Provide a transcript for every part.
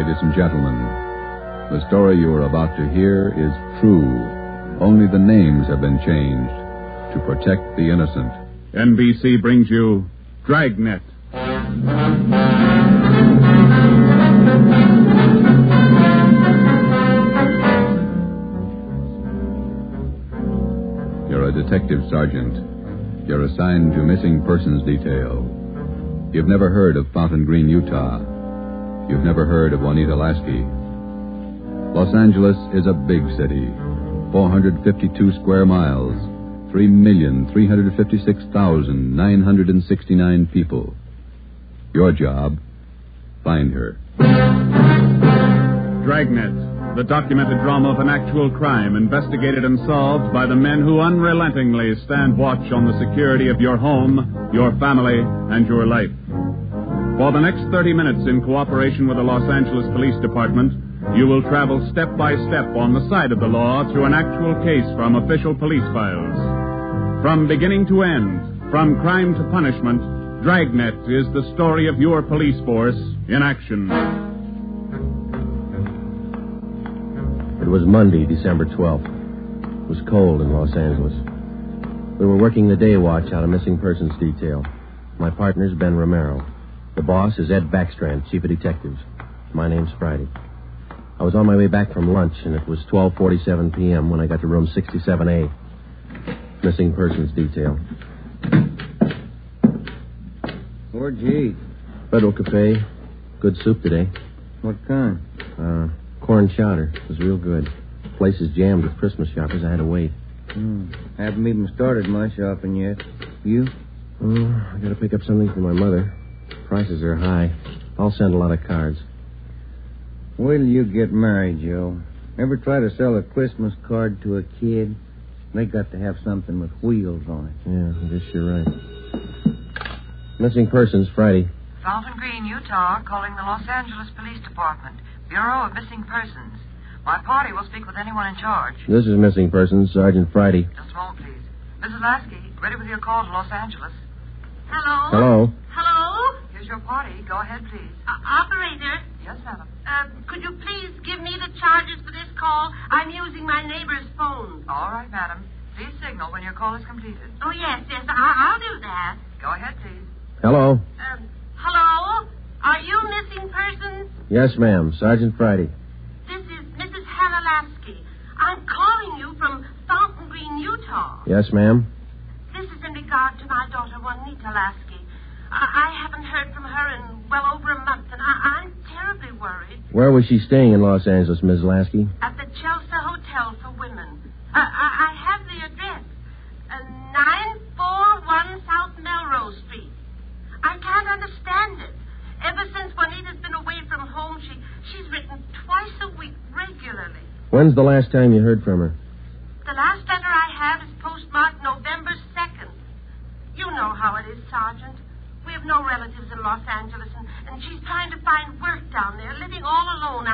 ladies and gentlemen. The story you are about to hear is true. Only the names have been changed to protect the innocent. NBC brings you Dragnet. You're a detective sergeant. You're assigned to missing persons detail. You've never heard of Fountain Green, Utah. You've never heard of Juanita Lansky. Los Angeles is a big city. 452 square miles. 3,356,969 people. Your job, find her. Dragnet, the documented drama of an actual crime investigated and solved by the men who unrelentingly stand watch on the security of your home, your family, and your life. For the next 30 minutes, in cooperation with the Los Angeles Police Department, you will travel step by step on the side of the law through an actual case from official police files. From beginning to end, from crime to punishment, Dragnet is the story of your police force in action. It was Monday, December 12th. It was cold in Los Angeles. We were working the day watch out of missing persons detail. My partner's Ben Romero. The boss is Ed Backstrand, chief of detectives. My name's Friday. I was on my way back from lunch, and it was 12:47 p.m. when I got to room 67A. Missing persons detail. Where'd you eat? Federal Cafe. Good soup today. What kind? Corn chowder. It was real good. The place is jammed with Christmas shoppers. I had to wait. Haven't even started my shopping yet. You? I got to pick up something for my mother. Prices are high. I'll send a lot of cards. Wait till you get married, Joe. Ever try to sell a Christmas card to a kid? They got to have something with wheels on it. Yeah, I guess you're right. Missing persons, Friday. Fountain Green, Utah, calling the Los Angeles Police Department. Bureau of Missing Persons. My party will speak with anyone in charge. This is Missing Persons, Sergeant Friday. Just a moment, please. Mrs. Lasky, ready with your call to Los Angeles. Hello? Hello? Hello? Here's your party. Go ahead, please. Operator? Yes, madam. Could you please give me the charges for this call? I'm using my neighbor's phone. All right, madam. Please signal when your call is completed. Oh, yes. I'll do that. Go ahead, please. Hello? Hello? Are you missing persons? Yes, ma'am. Sergeant Friday. This is Mrs. Hannah Lasky. I'm calling you from Fountain Green, Utah. Yes, ma'am. This is in regard to my daughter, Juanita Lansky. I haven't heard from her in well over a month, and I'm terribly worried. Where was she staying in Los Angeles, Ms. Lasky? At the Chelsea Hotel for Women. I have the address. 941 South Melrose Street. I can't understand it. Ever since Juanita's been away from home, she's written twice a week regularly. When's the last time you heard from her? The last letter I have is postmarked November 2nd. You know how it is, Sergeant. We have no relatives in Los Angeles, and she's trying to find work down there, living all alone.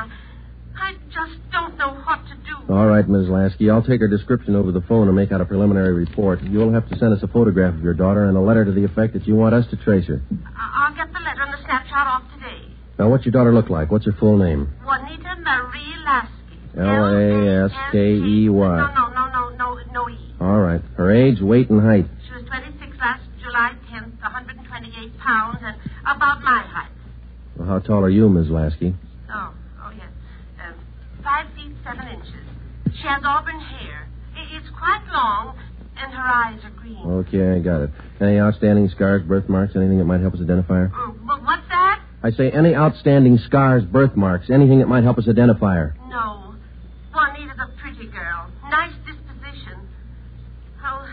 I just don't know what to do. All right, Ms. Lasky. I'll take her description over the phone and make out a preliminary report. You'll have to send us a photograph of your daughter and a letter to the effect that you want us to trace her. I'll get the letter and the snapshot off today. Now, what's your daughter look like? What's her full name? Juanita Marie Lasky. Laskey. No E. All right. Her age, weight, and height. She was 26 last July 10th, 128 pounds, and about my height. Well, how tall are you, Ms. Lasky? Oh, yes. 5 feet 7 inches. She has auburn hair. It's quite long, and her eyes are green. Okay, I got it. Any outstanding scars, birthmarks, anything that might help us identify her? What's that? I say any outstanding scars, birthmarks, anything that might help us identify her. No. Juanita's a pretty girl. Nice disposition. Oh,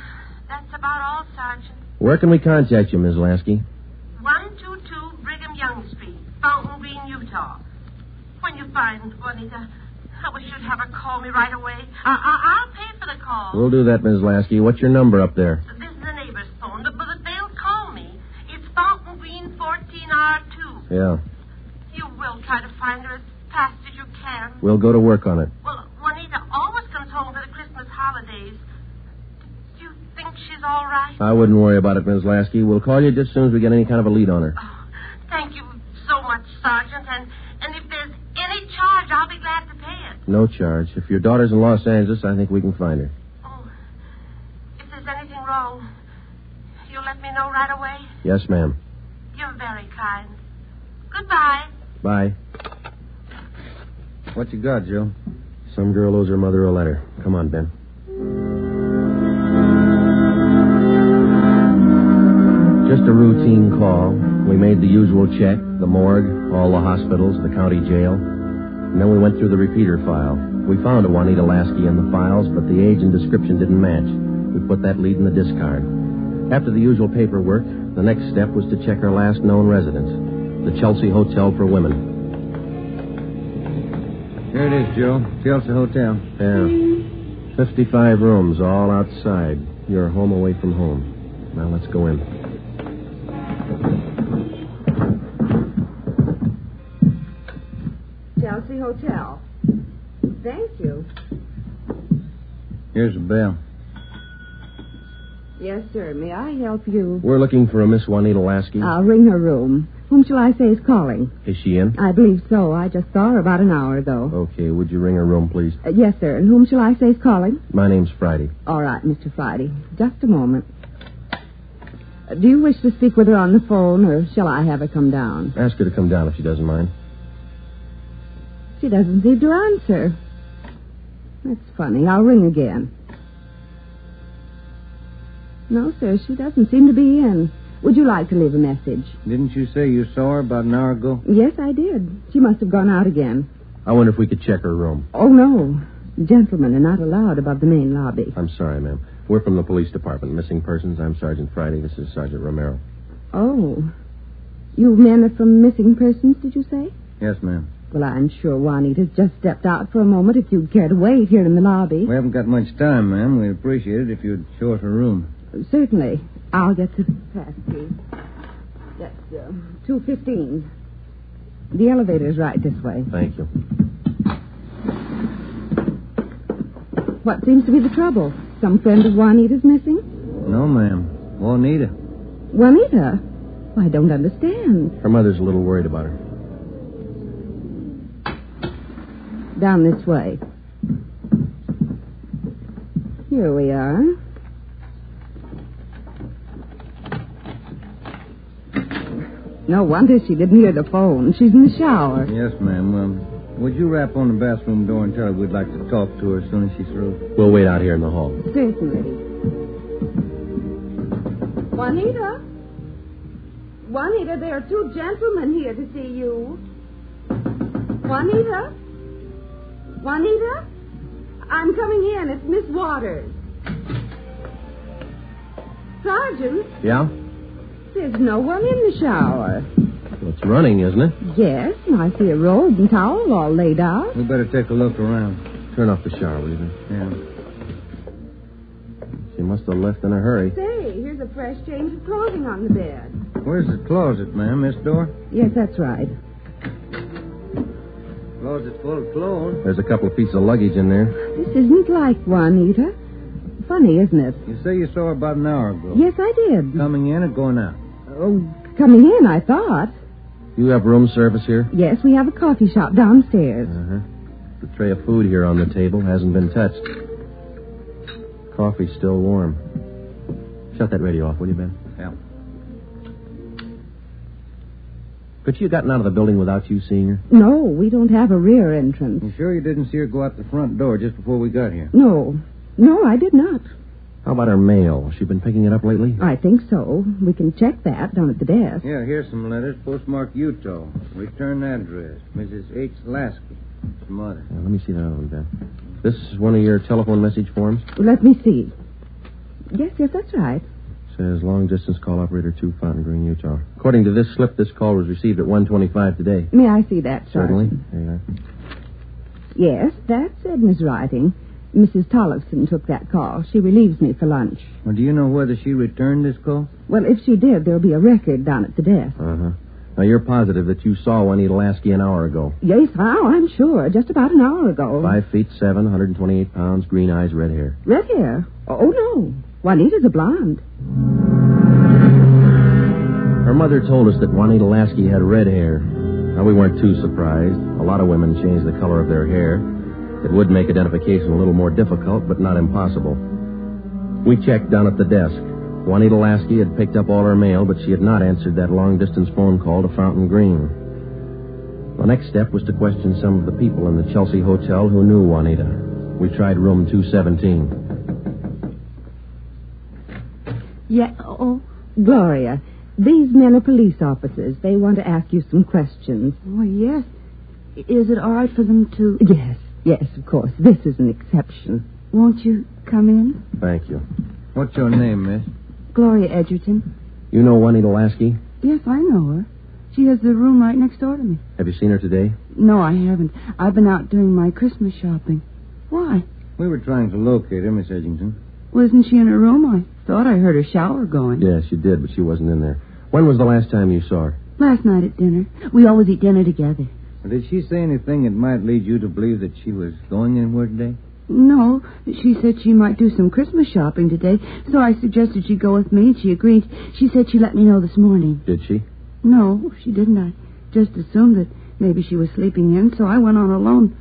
that's about all, Sergeant. Where can we contact you, Ms. Lasky? 122 Brigham Young Street, Fountain Green, Utah. When you find Juanita, I wish you'd have her call me right away. I'll pay for the call. We'll do that, Ms. Lasky. What's your number up there? This is the neighbor's phone, but they'll call me. It's Fountain Green 14R2. Yeah. You will try to find her as fast as you can. We'll go to work on it. Well, Juanita always comes home for the Christmas holidays. Do you think she's all right? I wouldn't worry about it, Ms. Lasky. We'll call you just as soon as we get any kind of a lead on her. Oh, thank you so much, Sergeant. And if there's any No charge. If your daughter's in Los Angeles, I think we can find her. Oh, if there's anything wrong, you'll let me know right away? Yes, ma'am. You're very kind. Goodbye. Bye. What you got, Joe? Some girl owes her mother a letter. Come on, Ben. Just a routine call. We made the usual check, the morgue, all the hospitals, the county jail. And then we went through the repeater file. We found a Juanita Lansky in the files, but the age and description didn't match. We put that lead in the discard. After the usual paperwork, the next step was to check her last known residence, the Chelsea Hotel for Women. Here it is, Joe. Chelsea Hotel. Yeah. 55 rooms, all outside. You're home away from home. Now let's go in. Chelsea Hotel. Thank you. Here's the bell. Yes, sir. May I help you? We're looking for a Miss Juanita Lansky. I'll ring her room. Whom shall I say is calling? Is she in? I believe so. I just saw her about an hour ago. Okay, would you ring her room, please? Yes, sir. And whom shall I say is calling? My name's Friday. All right, Mr. Friday. Just a moment. Do you wish to speak with her on the phone, or shall I have her come down? Ask her to come down if she doesn't mind. She doesn't seem to answer. That's funny. I'll ring again. No, sir, she doesn't seem to be in. Would you like to leave a message? Didn't you say you saw her about an hour ago? Yes, I did. She must have gone out again. I wonder if we could check her room. Oh, no. Gentlemen are not allowed above the main lobby. I'm sorry, ma'am. We're from the police department. Missing persons. I'm Sergeant Friday. This is Sergeant Romero. Oh. You men are from Missing Persons, did you say? Yes, ma'am. Well, I'm sure Juanita's just stepped out for a moment if you'd care to wait here in the lobby. We haven't got much time, ma'am. We'd appreciate it if you'd show us her room. Certainly. I'll get the pass key. That's 215. The elevator's right this way. Thank you. What seems to be the trouble? Some friend of Juanita's missing? No, ma'am. Juanita. Juanita? I don't understand. Her mother's a little worried about her. Down this way. Here we are. No wonder she didn't hear the phone. She's in the shower. Yes, ma'am. Would you rap on the bathroom door and tell her we'd like to talk to her as soon as she's through? We'll wait out here in the hall. Certainly. Juanita? Juanita, there are two gentlemen here to see you. Juanita? Juanita? I'm coming in. It's Miss Waters. Sergeant? Yeah? There's no one in the shower. Well, it's running, isn't it? Yes, and I see a robe and towel all laid out. We better take a look around. Turn off the shower, will you? Yeah. She must have left in a hurry. Say, here's a fresh change of clothing on the bed. Where's the closet, ma'am? This door? Yes, that's right. Closet's full of clothes. There's a couple of pieces of luggage in there. This isn't like Juanita. Funny, isn't it? You say you saw her about an hour ago. Yes, I did. Coming in or going out? Oh, coming in, I thought. You have room service here? Yes, we have a coffee shop downstairs. Uh-huh. The tray of food here on the table hasn't been touched. Coffee's still warm. Shut that radio off, will you, Ben? Yeah. Could she have gotten out of the building without you seeing her? No, we don't have a rear entrance. You sure you didn't see her go out the front door just before we got here? No, I did not. How about her mail? Has she been picking it up lately? I think so. We can check that down at the desk. Yeah, here's some letters. Postmarked Utah. Return address. Mrs. H. Lasky. Mother. Let me see that other one, Ben. This is one of your telephone message forms? Let me see. Yes, that's right. Says long distance call operator 2, Fountain Green, Utah. According to this slip, this call was received at 1:25 today. May I see that, Certainly. Sergeant? There you are. Yes, that's Edna's writing. Mrs. Tollefson took that call. She relieves me for lunch. Well, do you know whether she returned this call? Well, if she did, there'll be a record down at the desk. Uh-huh. Now, you're positive that you saw Juanita Lansky an hour ago. Yes, I'm sure. Just about an hour ago. 5'7", 128 pounds, green eyes, red hair. Red hair? Oh, no. Juanita's a blonde. Her mother told us that Juanita Lansky had red hair. Now, we weren't too surprised. A lot of women change the color of their hair. It would make identification a little more difficult, but not impossible. We checked down at the desk. Juanita Lansky had picked up all her mail, but she had not answered that long-distance phone call to Fountain Green. The next step was to question some of the people in the Chelsea Hotel who knew Juanita. We tried room 217. Yeah, oh, Gloria, these men are police officers. They want to ask you some questions. Oh, yes. Is it all right for them to... Yes, of course. This is an exception. Won't you come in? Thank you. What's your name, miss? Gloria Edgerton. You know Juanita Lansky? Yes, I know her. She has the room right next door to me. Have you seen her today? No, I haven't. I've been out doing my Christmas shopping. Why? We were trying to locate her, Miss Edgerton. Well, isn't she in her room? I thought I heard her shower going. Yes, you did, but she wasn't in there. When was the last time you saw her? Last night at dinner. We always eat dinner together. Well, did she say anything that might lead you to believe that she was going anywhere today? No, she said she might do some Christmas shopping today, so I suggested she go with me, and she agreed. She said she'd let me know this morning. Did she? No, she didn't. I just assumed that maybe she was sleeping in, so I went on alone.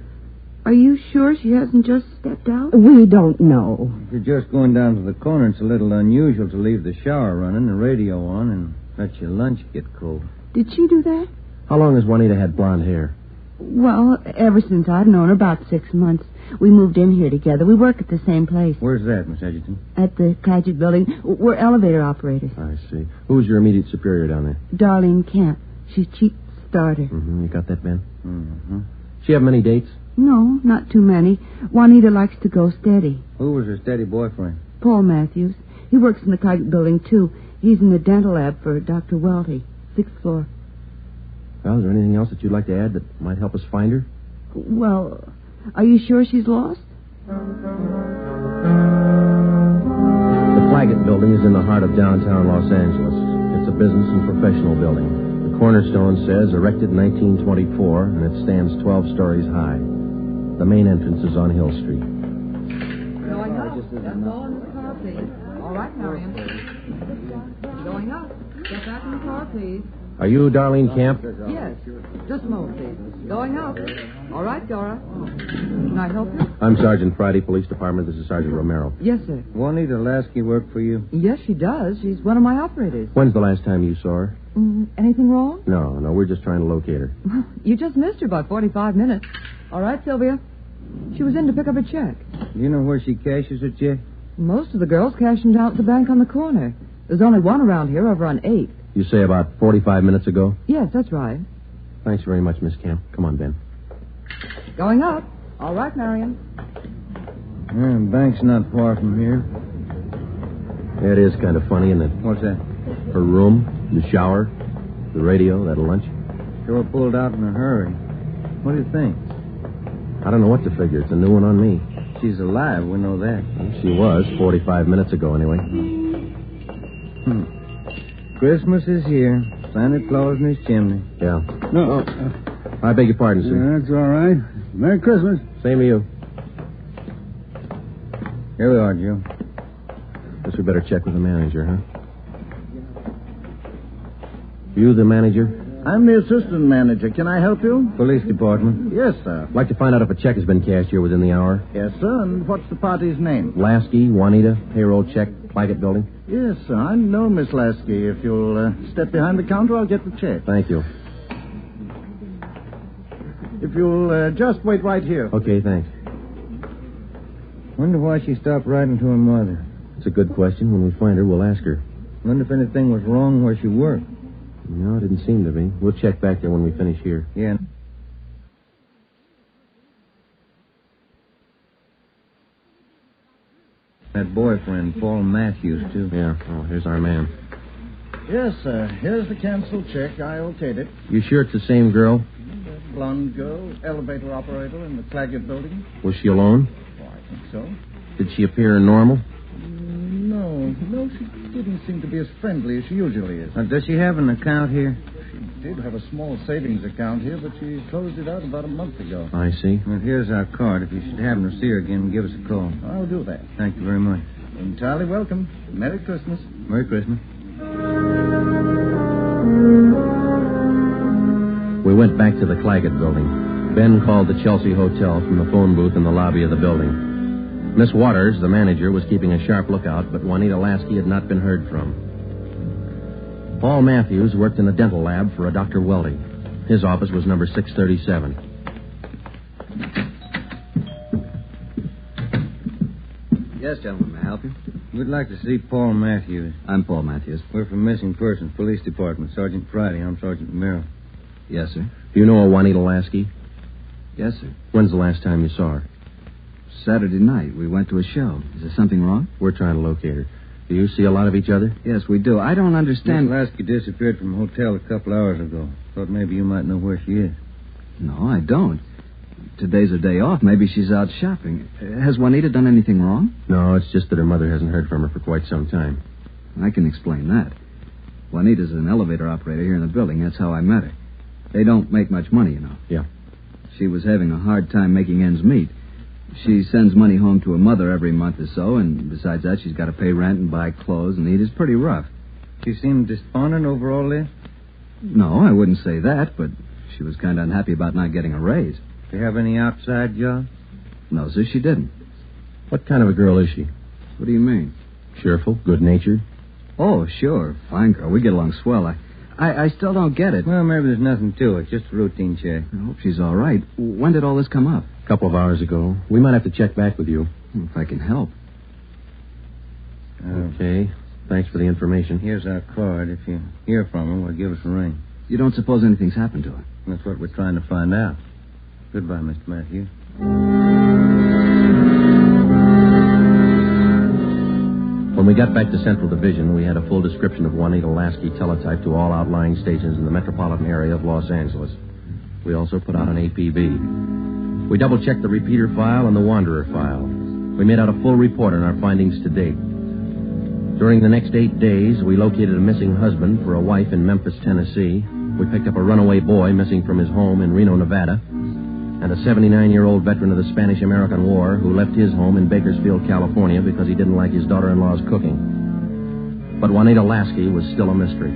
Are you sure she hasn't just stepped out? We don't know. If you're just going down to the corner, it's a little unusual to leave the shower running, the radio on, and let your lunch get cold. Did she do that? How long has Juanita had blonde hair? Well, ever since I've known her, about 6 months. We moved in here together. We work at the same place. Where's that, Miss Edgerton? At the Clagett building. We're elevator operators. I see. Who's your immediate superior down there? Darlene Kemp. She's chief starter. Mm-hmm. You got that, Ben? Mm-hmm. She have many dates? No, not too many. Juanita likes to go steady. Who was her steady boyfriend? Paul Matthews. He works in the Clagett building, too. He's in the dental lab for Dr. Welty, 6th floor. Well, is there anything else that you'd like to add that might help us find her? Well, are you sure she's lost? The Clagett building is in the heart of downtown Los Angeles. It's a business and professional building. The cornerstone says erected in 1924, and it stands 12 stories high. The main entrance is on Hill Street. Going up. That's all in the car, please. All right, Marion. Going up. Get back in the car, please. Are you Darlene Camp? Yes. Just a moment, please. Going up. All right, Dora. Can I help you? I'm Sergeant Friday, Police Department. This is Sergeant Romero. Yes, sir. Juanita Lansky work for you? Yes, she does. She's one of my operators. When's the last time you saw her? Anything wrong? No, we're just trying to locate her. You just missed her by 45 minutes. All right, Sylvia. She was in to pick up a check. Do you know where she cashes her check? Most of the girls cash them down at the bank on the corner. There's only one around here over on 8th. You say about 45 minutes ago? Yes, that's right. Thanks very much, Miss Camp. Come on, Ben. Going up. All right, Marion. Bank's not far from here. It is kind of funny, isn't it? What's that? Her room, the shower, the radio, that lunch. Sure pulled out in a hurry. What do you think? I don't know what to figure. It's a new one on me. She's alive, we know that. She was, 45 minutes ago, anyway. Christmas is here. Santa Claus in his chimney. Yeah. No. I beg your pardon, sir. That's all right. Merry Christmas. Same to you. Here we are, Joe. Guess we better check with the manager, huh? You the manager? I'm the assistant manager. Can I help you? Police department. Yes, sir. I'd like to find out if a check has been cashed here within the hour. Yes, sir. And what's the party's name? Lasky, Juanita, payroll check, Clagett building. Yes, sir. I know Miss Lasky. If you'll step behind the counter, I'll get the check. Thank you. If you'll just wait right here. Okay, thanks. Wonder why she stopped writing to her mother. It's a good question. When we find her, we'll ask her. Wonder if anything was wrong where she worked. No, it didn't seem to be. We'll check back there when we finish here. Yeah. That boyfriend, Paul Matthews, too. Yeah. Oh, here's our man. Yes, sir. Here's the canceled check. I okayed it. You sure it's the same girl? The blonde girl, elevator operator in the Clagett building. Was she alone? Oh, I think so. Did she appear normal? No, she didn't seem to be as friendly as she usually is. Does she have an account here? She did have a small savings account here, but she closed it out about a month ago. I see. Well, here's our card. If you should happen to see her again, give us a call. I'll do that. Thank you very much. Entirely welcome. Merry Christmas. Merry Christmas. We went back to the Clagett building. Ben called the Chelsea Hotel from the phone booth in the lobby of the building. Miss Waters, the manager, was keeping a sharp lookout, but Juanita Lansky had not been heard from. Paul Matthews worked in the dental lab for a Dr. Weldy. His office was number 637. Yes, gentlemen, may I help you? We'd like to see Paul Matthews. I'm Paul Matthews. We're from Missing Persons Police Department. Sergeant Friday. I'm Sergeant Romero. Yes, sir. Do you know a Juanita Lansky? Yes, sir. When's the last time you saw her? Saturday night, we went to a show. Is there something wrong? We're trying to locate her. Do you see a lot of each other? Yes, we do. I don't understand... Miss Lasky disappeared from the hotel a couple hours ago. Thought maybe you might know where she is. No, I don't. Today's her day off. Maybe she's out shopping. Has Juanita done anything wrong? No, it's just that her mother hasn't heard from her for quite some time. I can explain that. Juanita's an elevator operator here in the building. That's how I met her. They don't make much money, you know. Yeah. She was having a hard time making ends meet. She sends money home to her mother every month or so, and besides that, she's got to pay rent and buy clothes and eat. It's pretty rough. She seemed despondent over all this? No, I wouldn't say that, but she was kind of unhappy about not getting a raise. Do you have any outside jobs? No, sir, she didn't. What kind of a girl is she? What do you mean? Cheerful, good-natured? Oh, sure. Fine girl. We get along swell. I still don't get it. Well, maybe there's nothing to it. Just a routine check. I hope she's all right. When did all this come up? A couple of hours ago. We might have to check back with you. If I can help. Okay. Thanks for the information. Here's our card. If you hear from her, well, give us a ring. You don't suppose anything's happened to her? That's what we're trying to find out. Goodbye, Mr. Matthews. When we got back to Central Division, we had a full description of Juanita Lansky teletyped to all outlying stations in the metropolitan area of Los Angeles. We also put out an APB. We double-checked the repeater file and the wanderer file. We made out a full report on our findings to date. During the next 8 days, we located a missing husband for a wife in Memphis, Tennessee. We picked up a runaway boy missing from his home in Reno, Nevada, and a 79-year-old veteran of the Spanish-American War who left his home in Bakersfield, California because he didn't like his daughter-in-law's cooking. But Juanita Lansky was still a mystery.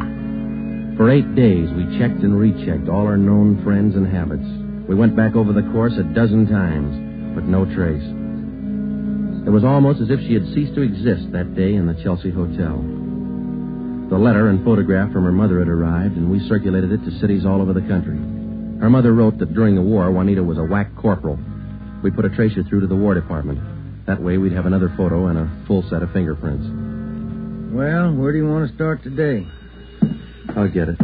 For 8 days, we checked and rechecked all our known friends and habits. We went back over the course 12 times, but no trace. It was almost as if she had ceased to exist that day in the Chelsea Hotel. The letter and photograph from her mother had arrived, and we circulated it to cities all over the country. Her mother wrote that during the war, Juanita was a whack corporal. We put a tracer through to the War Department. That way, we'd have another photo and a full set of fingerprints. Well, where do you want to start today? I'll get it.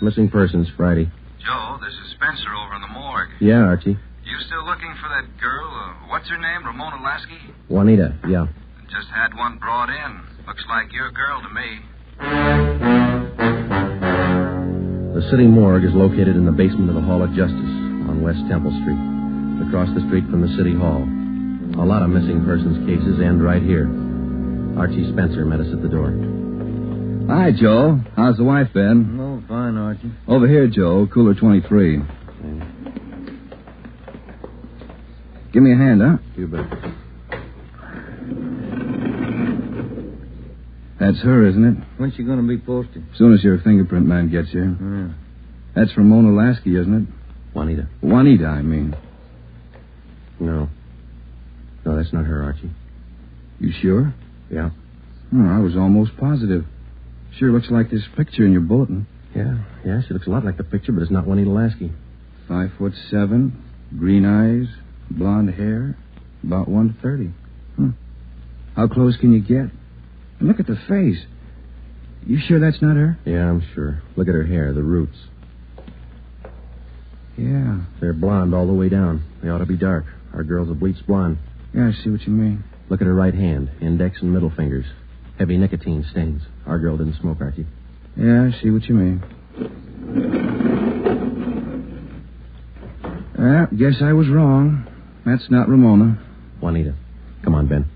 Missing persons, Friday. Joe, this is Spencer over in the morgue. Yeah, Archie. You still looking for that girl? What's her name? Ramona Lasky? Juanita, yeah. Just had one brought in. Looks like your girl to me. The city morgue is located in the basement of the Hall of Justice on West Temple Street, across the street from the City Hall. A lot of missing persons cases end right here. Archie Spencer met us at the door. Hi, Joe. How's the wife been? Oh, fine, Archie. Over here, Joe. Cooler 23. Give me a hand, huh? You bet. That's her, isn't it? When's she going to be posted? As soon as your fingerprint man gets here. Yeah. That's Ramona Lasky, isn't it? Juanita. Juanita, I mean. No. No, that's not her, Archie. You sure? Yeah. Oh, I was almost positive. Sure looks like this picture in your bulletin. Yeah, she looks a lot like the picture, but it's not Juanita Lansky. 5'7", green eyes, blonde hair, about 130. How close can you get? And look at the face. You sure that's not her? Yeah, I'm sure. Look at her hair, the roots. Yeah. They're blonde all the way down. They ought to be dark. Our girl's a bleached blonde. Yeah, I see what you mean. Look at her right hand, index and middle fingers. Heavy nicotine stains. Our girl didn't smoke, Archie. Yeah, I see what you mean. Guess I was wrong. That's not Ramona. Juanita. Come on, Ben.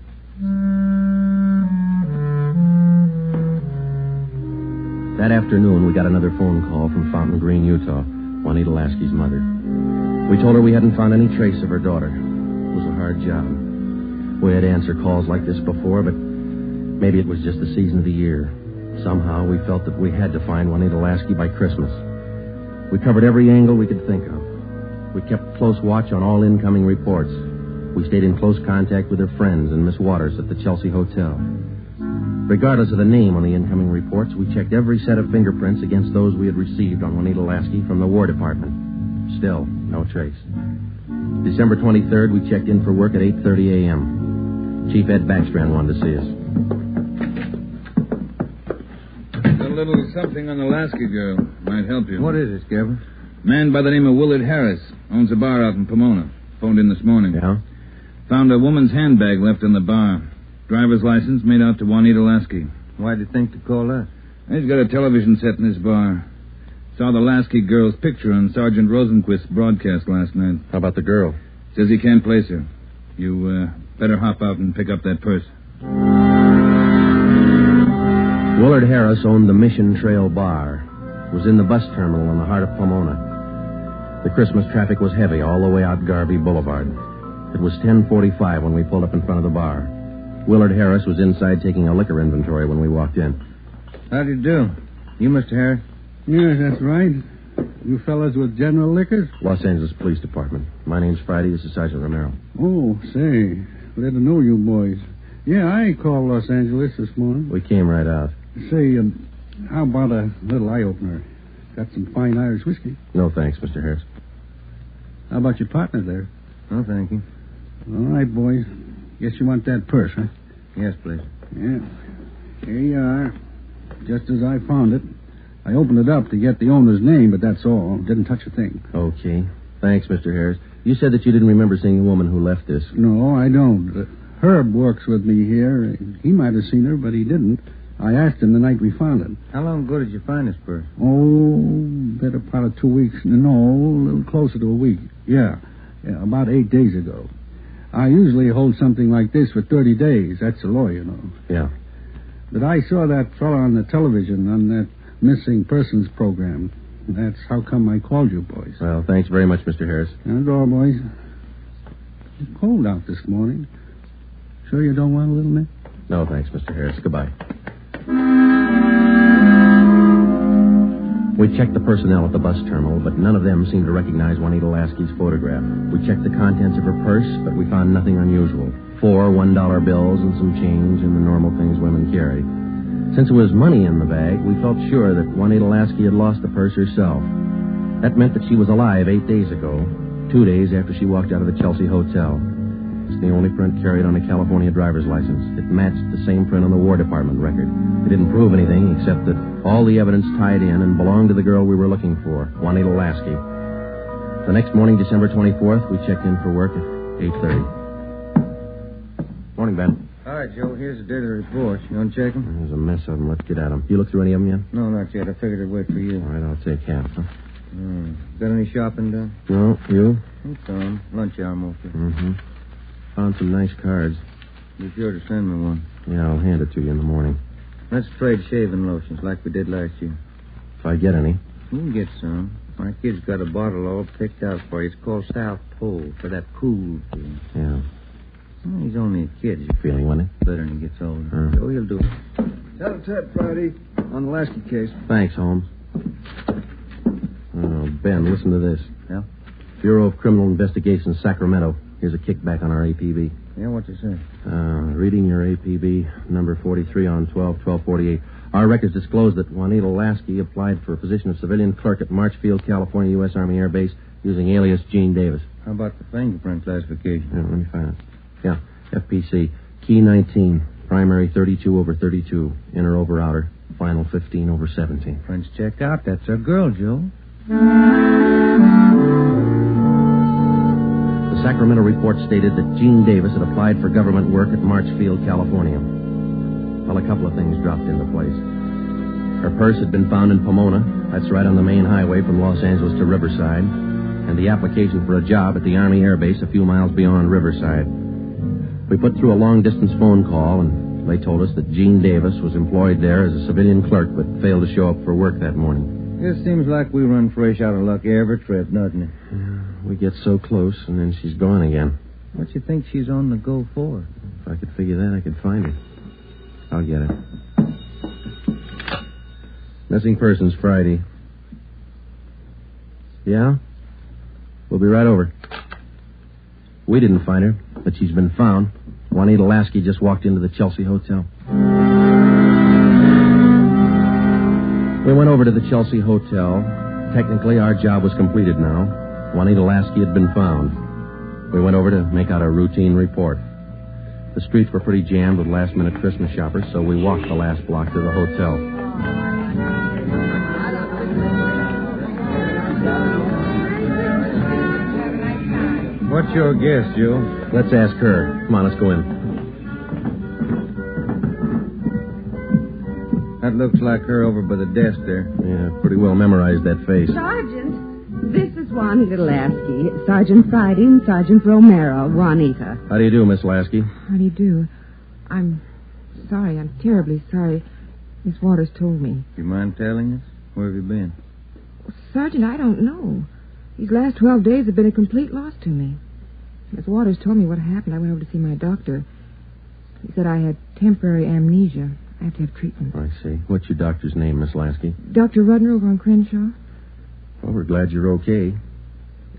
That afternoon, we got another phone call from Fountain Green, Utah, Juanita Lansky's mother. We told her we hadn't found any trace of her daughter. It was a hard job. We had answered calls like this before, but maybe it was just the season of the year. Somehow, we felt that we had to find Juanita Lansky by Christmas. We covered every angle we could think of. We kept close watch on all incoming reports. We stayed in close contact with her friends and Miss Waters at the Chelsea Hotel. Regardless of the name on the incoming reports, we checked every set of fingerprints against those we had received on Juanita Lansky from the War Department. Still, no trace. December 23rd, we checked in for work at 8:30 a.m. Chief Ed Backstrand wanted to see us. A little something on the Lasky girl. Might help you. What is it, Skipper? Man by the name of Willard Harris. Owns a bar out in Pomona. Phoned in this morning. Yeah? Found a woman's handbag left in the bar. Driver's license made out to Juanita Lansky. Why'd you think to call that? He's got a television set in his bar. Saw the Lasky girl's picture on Sergeant Rosenquist's broadcast last night. How about the girl? Says he can't place her. You better hop out and pick up that purse. Willard Harris owned the Mission Trail Bar. It was in the bus terminal in the heart of Pomona. The Christmas traffic was heavy all the way out Garvey Boulevard. It was 10:45 when we pulled up in front of the bar. Willard Harris was inside taking a liquor inventory when we walked in. How do you do? You, Mr. Harris? Yes, that's right. You fellas with General Liquors? Los Angeles Police Department. My name's Friday. This is Sergeant Romero. Oh, say, glad to know you boys. Yeah, I called Los Angeles this morning. We came right out. Say, how about a little eye-opener? Got some fine Irish whiskey. No thanks, Mr. Harris. How about your partner there? No, thank you. All right, boys. Guess you want that purse, huh? Yes, please. Yeah. Here you are. Just as I found it. I opened it up to get the owner's name, but that's all. Didn't touch a thing. Okay. Thanks, Mr. Harris. You said that you didn't remember seeing the woman who left this. No, I don't. Herb works with me here. He might have seen her, but he didn't. I asked him the night we found it. How long ago did you find this purse? Oh, better part of 2 weeks. No, a little closer to a week. Yeah, about 8 days ago. I usually hold something like this for 30 days. That's the law, you know. Yeah. But I saw that fellow on the television on that missing persons program. That's how come I called you, boys. Well, thanks very much, Mr. Harris. That's all, boys. It's cold out this morning. Sure you don't want a little bit? No, thanks, Mr. Harris. Goodbye. We checked the personnel at the bus terminal, but none of them seemed to recognize Juanita Lansky's photograph. We checked the contents of her purse, but we found nothing unusual. 4 $1 bills and some change and the normal things women carry. Since there was money in the bag, we felt sure that Juanita Lansky had lost the purse herself. That meant that she was alive 8 days ago, 2 days after she walked out of the Chelsea Hotel. It's the only print carried on a California driver's license. It matched the same print on the War Department record. It didn't prove anything except that all the evidence tied in and belonged to the girl we were looking for, Juanita Lansky. The next morning, December 24th, we checked in for work at 8:30. Morning, Ben. All right, Joe, here's the date of the report. You want to check them? There's a mess of them. Let's get at them. You looked through any of them yet? No, not yet. I figured I'd wait for you. All right, I'll take half, huh? Got any shopping done? No, you? Some. Lunch hour mostly. Mm-hmm. Found some nice cards. Be sure to send me one. Yeah, I'll hand it to you in the morning. Let's trade shaving lotions like we did last year. If I get any. You can get some. My kid's got a bottle all picked out for you. It's called South Pole for that cool thing. Yeah. Well, he's only a kid. He's feeling, wasn't he? Better when he gets older. So he'll do it. Tell Ted Friday on the Lasky case. Thanks, Holmes. Oh, Ben, listen to this. Yeah? Bureau of Criminal Investigation, Sacramento. Here's a kickback on our APB. Yeah, what's it say? Reading your APB, number 43 on 12/12/48. Our records disclose that Juanita Lansky applied for a position of civilian clerk at Marchfield, California, U.S. Army Air Base, using alias Gene Davis. How about the fingerprint classification? Yeah, let me find it. Yeah, FPC. Key 19, primary 32/32, inner over outer, final 15/17. Prints check out. That's our girl, Joe. The Sacramento report stated that Gene Davis had applied for government work at Marchfield, California. Well, a couple of things dropped into place. Her purse had been found in Pomona. That's right on the main highway from Los Angeles to Riverside. And the application for a job at the Army Air Base a few miles beyond Riverside. We put through a long-distance phone call, and they told us that Gene Davis was employed there as a civilian clerk but failed to show up for work that morning. It seems like we run fresh out of luck every trip, doesn't it? We get so close, and then she's gone again. What you think she's on the go for? If I could figure that, I could find her. I'll get it. Missing persons, Friday. Yeah? We'll be right over. We didn't find her, but she's been found. Juanita Lansky just walked into the Chelsea Hotel. We went over to the Chelsea Hotel. Technically, our job was completed now. Juanita Lansky had been found. We went over to make out a routine report. The streets were pretty jammed with last-minute Christmas shoppers, so we walked the last block to the hotel. What's your guess, Joe? Let's ask her. Come on, let's go in. That looks like her over by the desk there. Yeah, pretty well memorized that face. Sergeant, this is Juanita Lansky. Sergeant Friday and Sergeant Romero, Juanita. How do you do, Miss Lasky? How do you do? I'm sorry. I'm terribly sorry. Miss Waters told me. You mind telling us? Where have you been? Sergeant, I don't know. These last 12 days have been a complete loss to me. Miss Waters told me what happened. I went over to see my doctor. He said I had temporary amnesia. I have to have treatment. I see. What's your doctor's name, Miss Lasky? Dr. Rudner over on Crenshaw. Well, we're glad you're okay.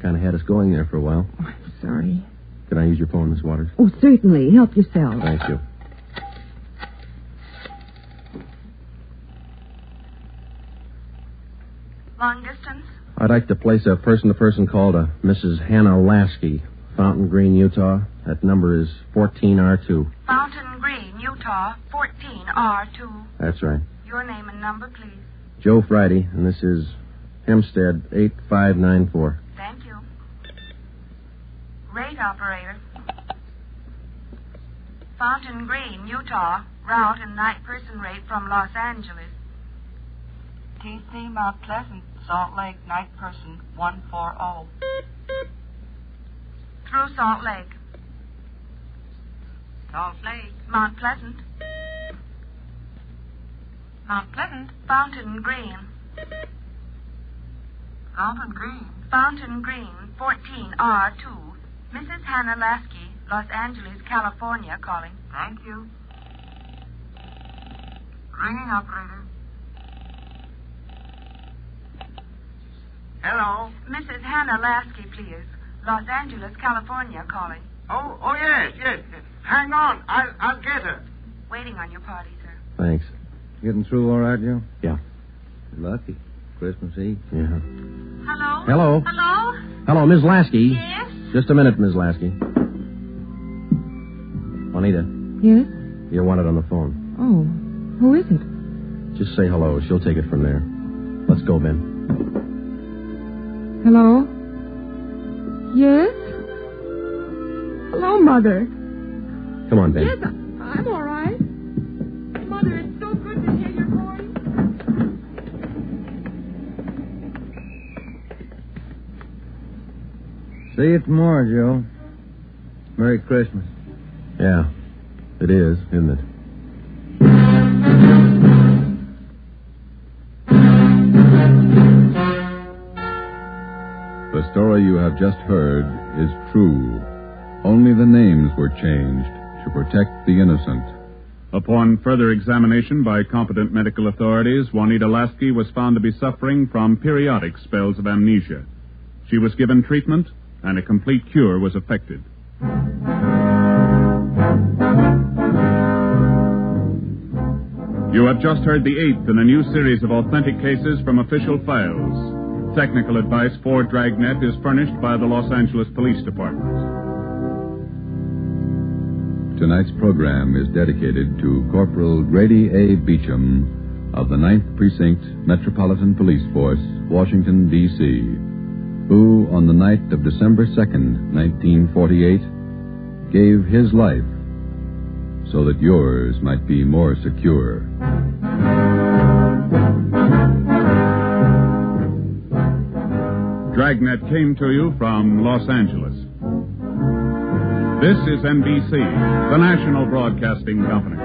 Kind of had us going there for a while. Oh, I'm sorry. Can I use your phone, Miss Waters? Oh, certainly. Help yourself. Thank you. Long distance? I'd like to place a person-to-person call to Mrs. Hannah Lasky, Fountain Green, Utah. That number is 14R2. Fountain Green, Utah, 14R2. That's right. Your name and number, please. Joe Friday, and this is Hempstead 8594. Thank you. Rate operator. Fountain Green, Utah, route and night person rate from Los Angeles. TC Mount Pleasant, Salt Lake, night person 140. Through Salt Lake. Salt Lake. Mount Pleasant. Mount Pleasant. Fountain Green. Fountain Green. Fountain Green, 14R2. Mrs. Hannah Lasky, Los Angeles, California, calling. Thank you. Ringing operator. Hello? Mrs. Hannah Lasky, please. Los Angeles, California, calling. Oh, yes. Hang on. I'll get her. Waiting on your party, sir. Thanks. Getting through all right, Joe? Yeah. Lucky. Christmas Eve. Yeah. Hello? Hello? Hello? Hello, Ms. Lasky. Yes? Just a minute, Ms. Lasky. Juanita, Yes? you're wanted on the phone. Oh, who is it? Just say hello. She'll take it from there. Let's go, Ben. Hello? Yes? Hello, Mother. Come on, Ben. Yes, I'm all right. Mother, it's so good to hear your voice. See you tomorrow, Joe. Merry Christmas. Yeah, it is, isn't it? The story you have just heard is true. Only the names were changed to protect the innocent. Upon further examination by competent medical authorities, Juanita Lansky was found to be suffering from periodic spells of amnesia. She was given treatment, and a complete cure was effected. You have just heard the 8th in a new series of authentic cases from official files. Technical advice for Dragnet is furnished by the Los Angeles Police Department. Tonight's program is dedicated to Corporal Grady A. Beecham of the 9th Precinct Metropolitan Police Force, Washington, D.C., who, on the night of December 2nd, 1948, gave his life so that yours might be more secure. Dragnet came to you from Los Angeles. This is NBC, the national broadcasting company.